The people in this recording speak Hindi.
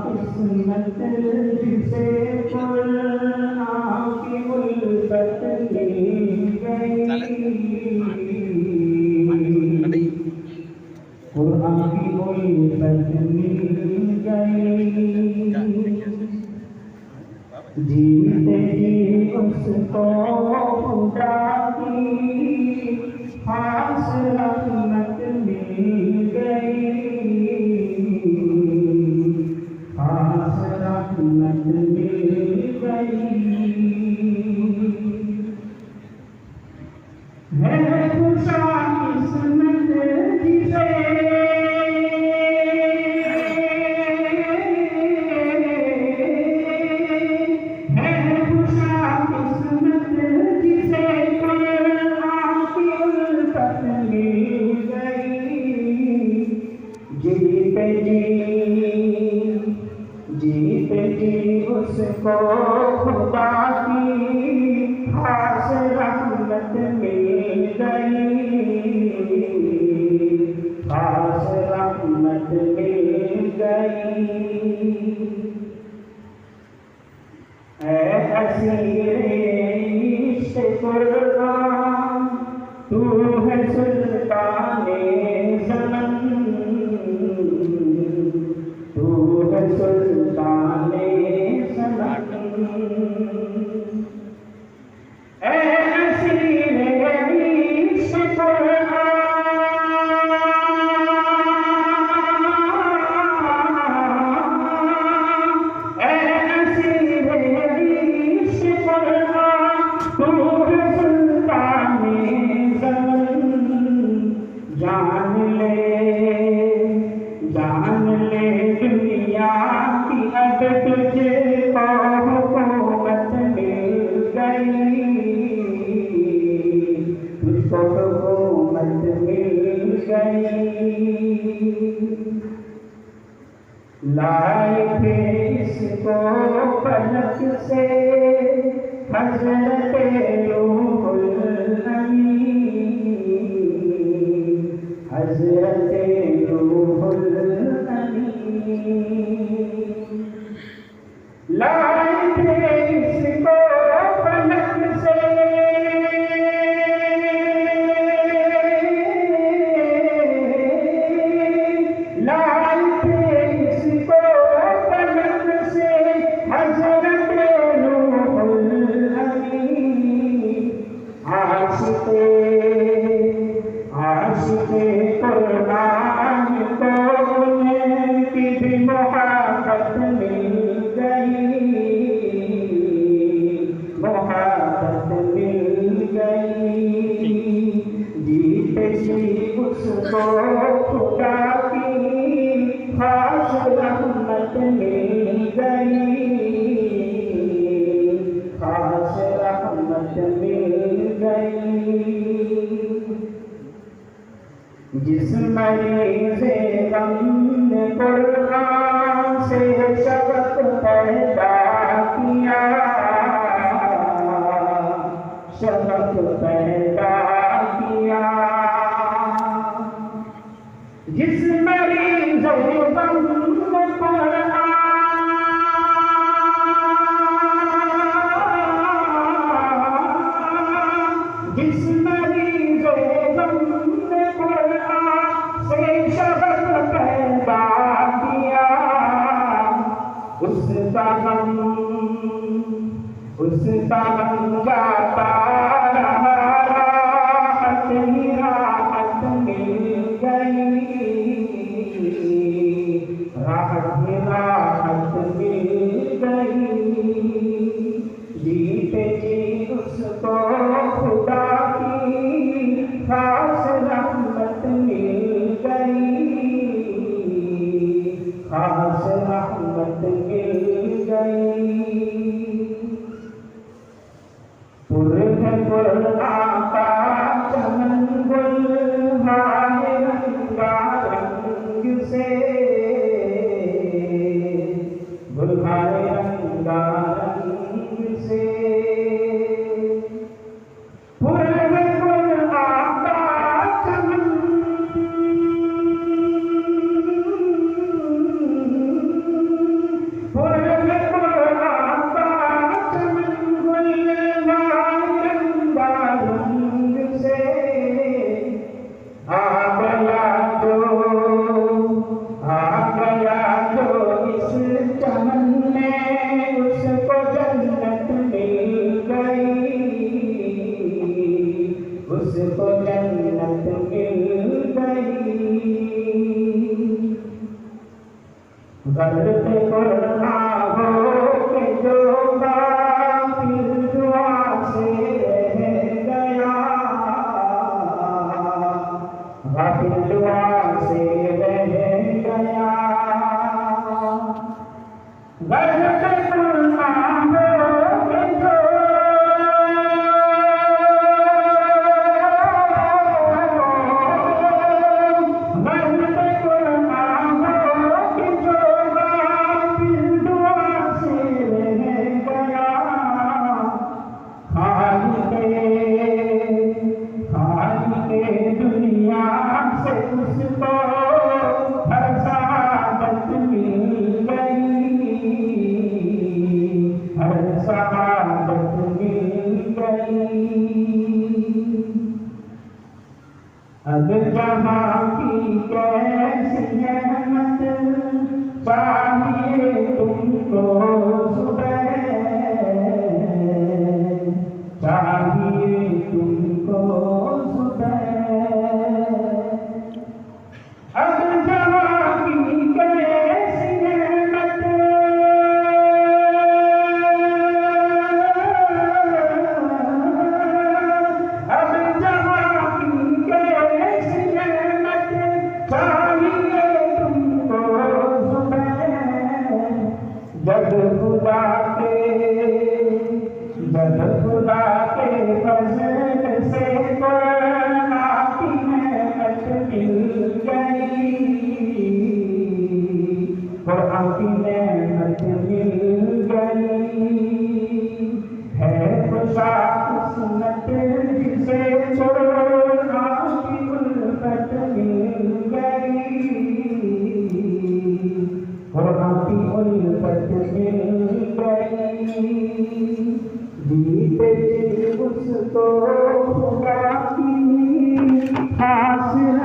किस्मत जिसे कुरान की उल्फत मिल गई, कुरान की उल्फत मिल गई, जीते जी उसको खुदा की खास रहमत मिल गई, खास रहमत मिल गई। है खुशा किस्मत जिसे जीते जी उसको खुदा की खास रहमत मिल गई, खास रहमत मिल गई। ऐ असीरे इश्क़ कुर्बान तू है सुल्ताने ज़मान, तू है सुल्ताने ज़मान। ऐ असीरे इश्क़ कुर्बान, ऐ असीरे इश्क़ कुर्बान तू है सुल्ताने ज़मान। जान ले दुनिया की अब तुझे हुकूमत मिल गई, तुझको हुकूमत मिल गई। लाए थे इसको फलक से हज़रत रूहुल अमीन, हज़रत रूहुल अमीन। लाए थे इसको फलक से लाए थे इसको फलक से हज़रत रूहुल अमीन। आशिक़े कुर्बान को उनकी भी मोहब्बत मिल गई, मोहब्बत मिल गई। जीते जी उसको खुदा की खास रहमत मिल गई, खास रहमत मिल गई। जिस मरीज़े गम ने कुरान से शबक पैदा किया, शबक पैदा किया। जिस मरीज़े गम ने कुरान, जिस मरीज़े गम ने कुरान से शबक पैदा किया, उसका गम गाता रहा, राहत ही राहत मिल गई, राहत ही राहत मिल गई। जीते जी उसको खुदा की खास रहमत मिल गई, खास रहमत मिल गई। कुरान का चमन गुल हाय रंगारंग से, गुल हाय रंगारंग से। जहाँ की कैसी रहमत चाहिए तुमको सुबह, चाहिए तुमको सुबह। अब जहाँ की कैसी रहमत, अब जहाँ की कैसी रहमत चाहिए तुमको सुबह। जब खुदा के फजल से आपकी नेमत मिल गई, आपकी नेमत मिल गई। है खुशाक सुन्नत जिसे छोड़ा की उल्फत मिल गई, आपकी उल्फत मिल गई। जीते जी उसको खुदा की हासिल